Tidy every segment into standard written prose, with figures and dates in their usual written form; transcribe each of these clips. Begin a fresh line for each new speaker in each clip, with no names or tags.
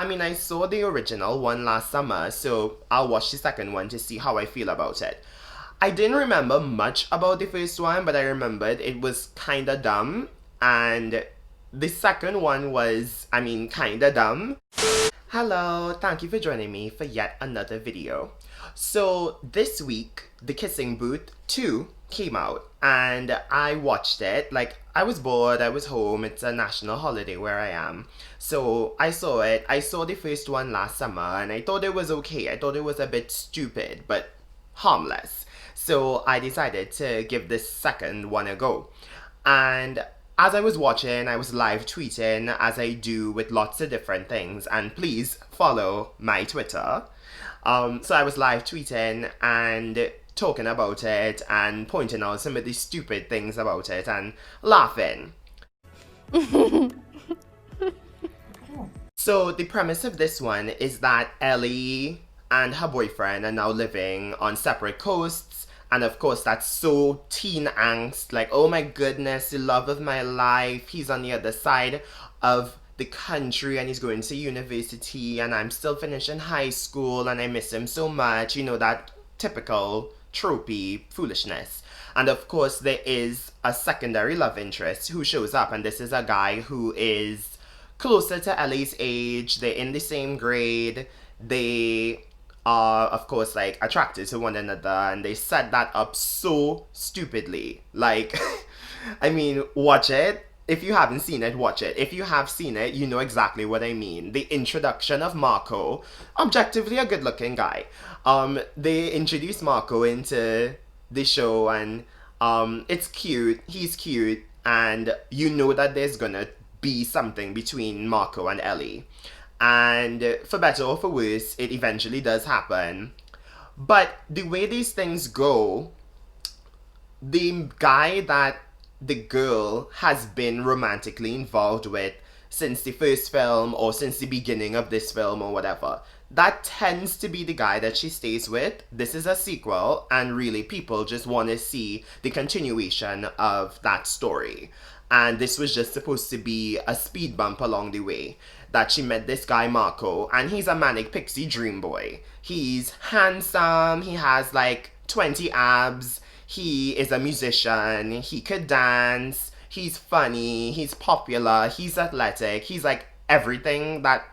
I mean, I saw the original one last summer, so I'll watch the second one to see how I feel about it. I didn't remember much about the first one, but I remembered it was kinda dumb, and the second one was, I mean, kinda dumb. Hello, thank you for joining me for yet another video. So this week, The Kissing Booth 2 came out and I watched it. Like, I was bored, I was home, it's a national holiday where I am. So I saw it. I saw the first one last summer and I thought it was okay. I thought it was a bit stupid, but harmless. So I decided to give this second one a go. And as I was watching, I was live tweeting as I do with lots of different things. And please follow my Twitter. So I was live tweeting and talking about it and pointing out some of the stupid things about it and laughing. So the premise of this one is that Ellie and her boyfriend are now living on separate coasts. And of course, that's so teen angst. Like, oh my goodness, the love of my life. He's on the other side of the country and he's going to university and I'm still finishing high school and I miss him so much. You know, that typical tropey foolishness. And of course, there is a secondary love interest who shows up, and this is a guy who is closer to Ellie's age. They're in the same grade. They are, of course, like, attracted to one another, and they set that up so stupidly. Like, I mean, watch it. If you haven't seen it, watch it. If you have seen it, you know exactly what I mean. The introduction of Marco, objectively a good-looking guy. They introduce Marco into the show, and it's cute. He's cute, and you know that there's gonna be something between Marco and Ellie. And for better or for worse, it eventually does happen. But the way these things go, the guy that the girl has been romantically involved with since the first film or since the beginning of this film or whatever, that tends to be the guy that she stays with. This is a sequel, and really people just want to see the continuation of that story. And this was just supposed to be a speed bump along the way, that she met this guy Marco, and he's a manic pixie dream boy. He's handsome, he has like 20 abs, he is a musician, he could dance, he's funny, he's popular, he's athletic, he's like everything that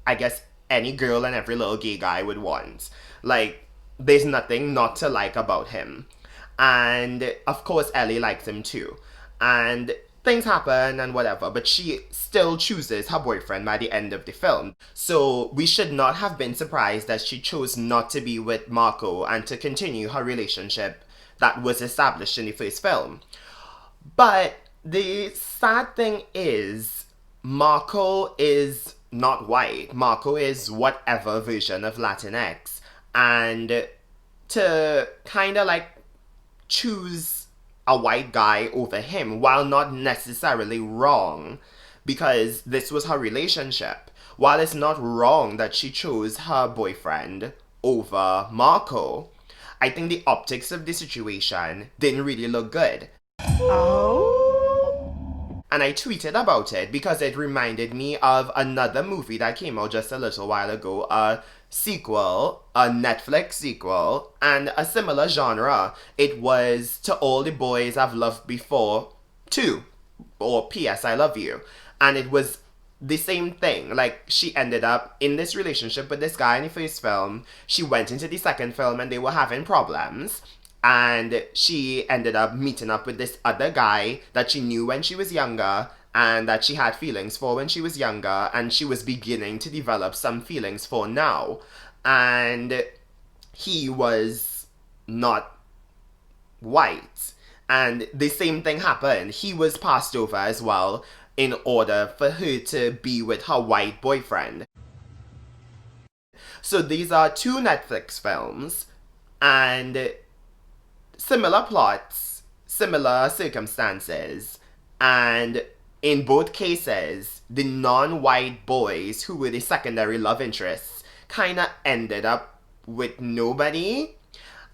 I guess any girl and every little gay guy would want. Like, there's nothing not to like about him. And of course Ellie likes him too. And things happen and whatever, but she still chooses her boyfriend by the end of the film. So we should not have been surprised that she chose not to be with Marco and to continue her relationship that was established in the first film. But the sad thing is, Marco is not white. Marco is whatever version of Latinx. And to kind of like choose a white guy over him, while not necessarily wrong, because this was her relationship. While it's not wrong that she chose her boyfriend over Marco, I think the optics of the situation didn't really look good. Oh. And I tweeted about it because it reminded me of another movie that came out just a little while ago, a sequel, a Netflix sequel, and a similar genre. It was To All the Boys I've Loved Before 2, or P.S. I Love You. And it was the same thing. Like, she ended up in this relationship with this guy in the first film. She went into the second film and they were having problems. And she ended up meeting up with this other guy that she knew when she was younger and that she had feelings for when she was younger, and she was beginning to develop some feelings for now. And he was not white. And the same thing happened. He was passed over as well in order for her to be with her white boyfriend. So these are two Netflix films, and similar plots, similar circumstances, and in both cases, the non-white boys who were the secondary love interests kind of ended up with nobody.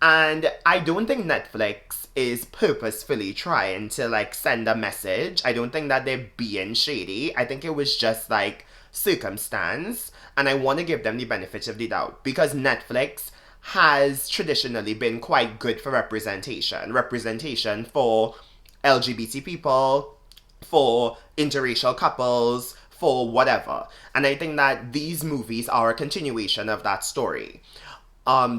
And I don't think Netflix is purposefully trying to like send a message. I don't think that they're being shady. I think it was just like circumstance, and I want to give them the benefit of the doubt because Netflix has traditionally been quite good for representation for LGBT people, for interracial couples, for whatever. And I think that these movies are a continuation of that story.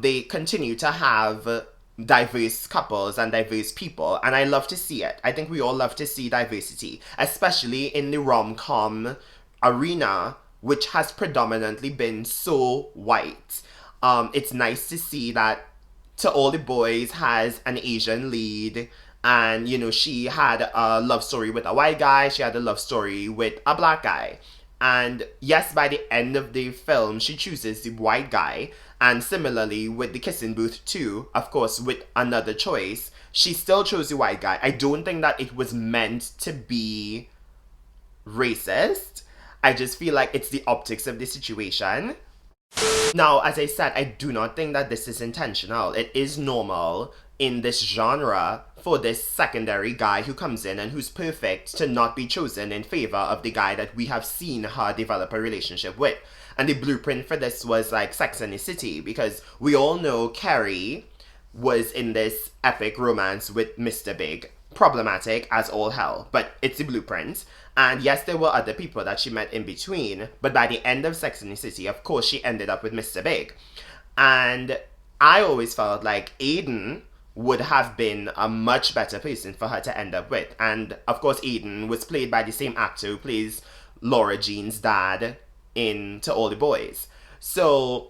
They continue to have diverse couples and diverse people, and I love to see it. I think we all love to see diversity, especially in the rom-com arena, which has predominantly been so white. It's nice to see that To All the Boys has an Asian lead, and she had a love story with a white guy, she had a love story with a black guy. And yes, by the end of the film, she chooses the white guy. And similarly with the Kissing Booth 2, of course, with another choice, she still chose the white guy. I don't think that it was meant to be racist. I just feel like it's the optics of the situation. Now, as I said, I do not think that this is intentional. It is normal in this genre for this secondary guy who comes in and who's perfect to not be chosen in favor of the guy that we have seen her develop a relationship with. And the blueprint for this was like Sex and the City, because we all know Carrie was in this epic romance with Mr. Big. Problematic as all hell, but it's the blueprint. And yes, there were other people that she met in between, but by the end of Sex and the City, of course, she ended up with Mr. Big. And I always felt like Aiden would have been a much better person for her to end up with. And of course, Aiden was played by the same actor who plays Lara Jean's dad in To All the Boys. So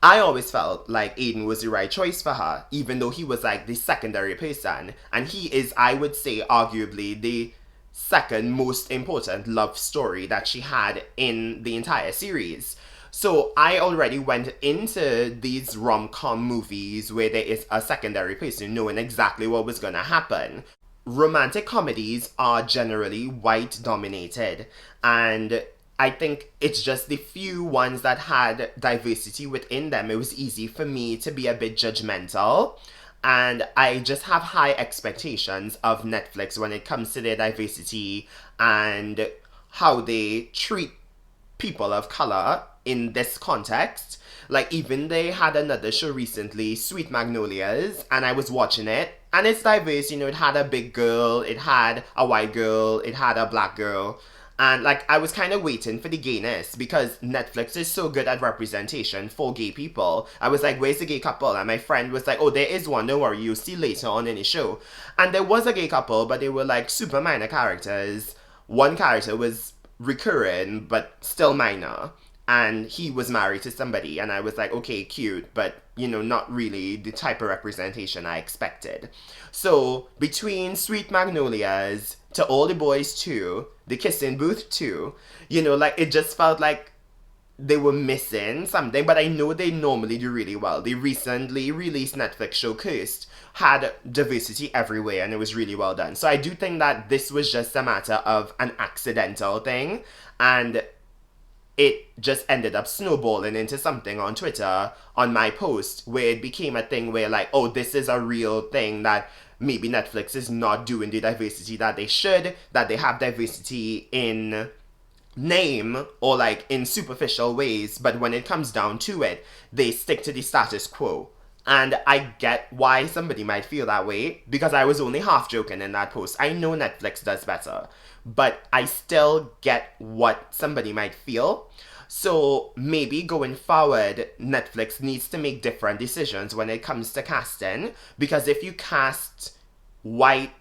I always felt like Aiden was the right choice for her, even though he was like the secondary person. And he is, I would say, arguably the second most important love story that she had in the entire series. So I already went into these rom-com movies where there is a secondary person knowing exactly what was gonna happen. Romantic comedies are generally white dominated, and I think it's just the few ones that had diversity within them. It was easy for me to be a bit judgmental. And I just have high expectations of Netflix when it comes to their diversity and how they treat people of color in this context. Like, even they had another show recently, Sweet Magnolias, and I was watching it, and it's diverse. It had a big girl, it had a white girl, it had a black girl. And like, I was kind of waiting for the gayness because Netflix is so good at representation for gay people. I was like, where's the gay couple? And my friend was like, oh, there is one, don't worry, you'll see later on in the show. And there was a gay couple, but they were like super minor characters. One character was recurring, but still minor. And he was married to somebody, and I was like, okay, cute, but not really the type of representation I expected. So between Sweet Magnolias, To All the Boys 2, The Kissing Booth 2, like, it just felt like they were missing something, but I know they normally do really well. The recently released Netflix show Cursed had diversity everywhere, and it was really well done. So I do think that this was just a matter of an accidental thing, and it just ended up snowballing into something on Twitter on my post where it became a thing where like, oh, this is a real thing that maybe Netflix is not doing the diversity that they should, that they have diversity in name or like in superficial ways, but when it comes down to it, they stick to the status quo. And I get why somebody might feel that way, because I was only half joking in that post. I know Netflix does better, but I still get what somebody might feel. So maybe going forward, Netflix needs to make different decisions when it comes to casting, because if you cast white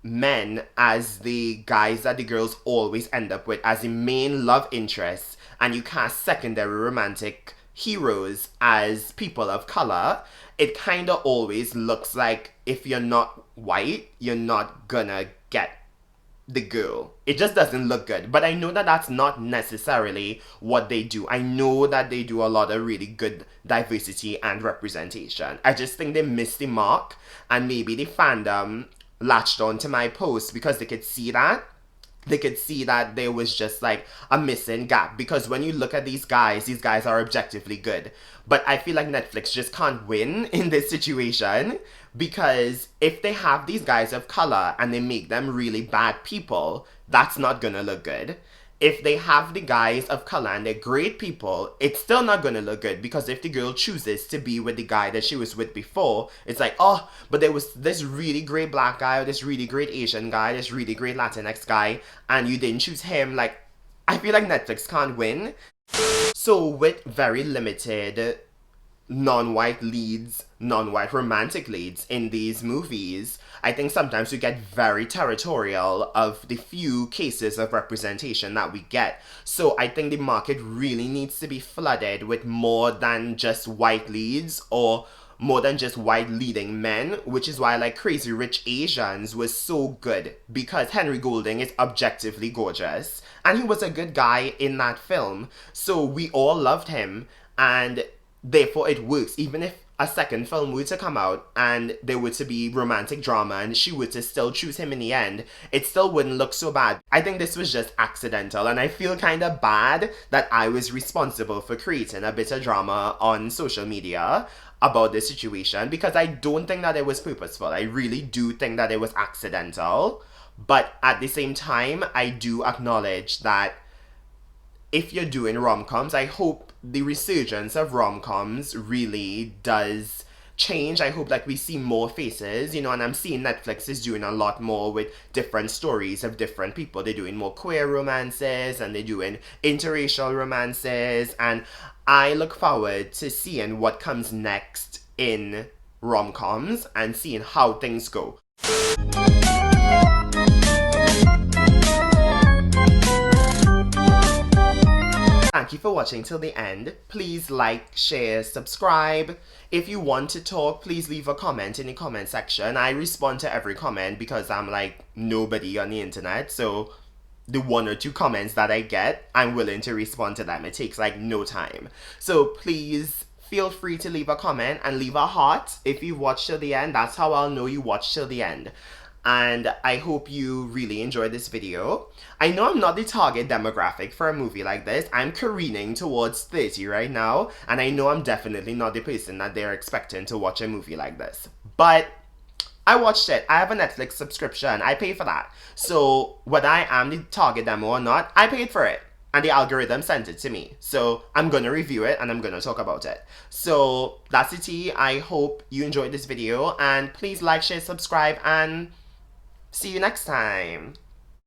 men as the guys that the girls always end up with as the main love interests, and you cast secondary romantic heroes as people of color, it kind of always looks like if you're not white, you're not gonna get the girl. It just doesn't look good. But I know that that's not necessarily what they do. I know that they do a lot of really good diversity and representation. I just think they missed the mark, and maybe the fandom latched on to my post because they could see that. They could see that there was just like a missing gap, because when you look at these guys are objectively good. But I feel like Netflix just can't win in this situation, because if they have these guys of color and they make them really bad people, that's not gonna look good. if they have the guys of color and they're great people, it's still not gonna look good, because if the girl chooses to be with the guy that she was with before, it's like, oh, but there was this really great black guy, or this really great Asian guy, this really great Latinx guy, and you didn't choose him. Like, I feel like Netflix can't win. So with very limited non-white leads, non-white romantic leads in these movies, I think sometimes we get very territorial of the few cases of representation that we get. So I think the market really needs to be flooded with more than just white leads, or more than just white leading men, which is why like Crazy Rich Asians was so good, because Henry Golding is objectively gorgeous and he was a good guy in that film. So we all loved him, and therefore it works. Even if a second film were to come out and there were to be romantic drama and she were to still choose him in the end, it still wouldn't look so bad. I think this was just accidental, and I feel kind of bad that I was responsible for creating a bit of drama on social media about this situation, because I don't think that it was purposeful. I really do think that it was accidental. But at the same time, I do acknowledge that if you're doing rom-coms, I hope the resurgence of rom-coms really does change. I hope like we see more faces, you know, and I'm seeing Netflix is doing a lot more with different stories of different people. They're doing more queer romances, and they're doing interracial romances, and I look forward to seeing what comes next in rom-coms and seeing how things go. Thank you for watching till the end. Please like, share, subscribe. If you want to talk, please leave a comment in the comment section. I respond to every comment because I'm like nobody on the internet. So the 1 or 2 comments that I get, I'm willing to respond to them. It takes like no time. So please feel free to leave a comment and leave a heart if you watched till the end. That's how I'll know you watched till the end. And I hope you really enjoyed this video. I know I'm not the target demographic for a movie like this. I'm careening towards 30 right now, and I know I'm definitely not the person that they're expecting to watch a movie like this. But I watched it. I have a Netflix subscription. I pay for that. So whether I am the target demo or not, I paid for it. And the algorithm sent it to me. So I'm going to review it and I'm going to talk about it. So that's the tea. I hope you enjoyed this video. And please like, share, subscribe, and see you next time.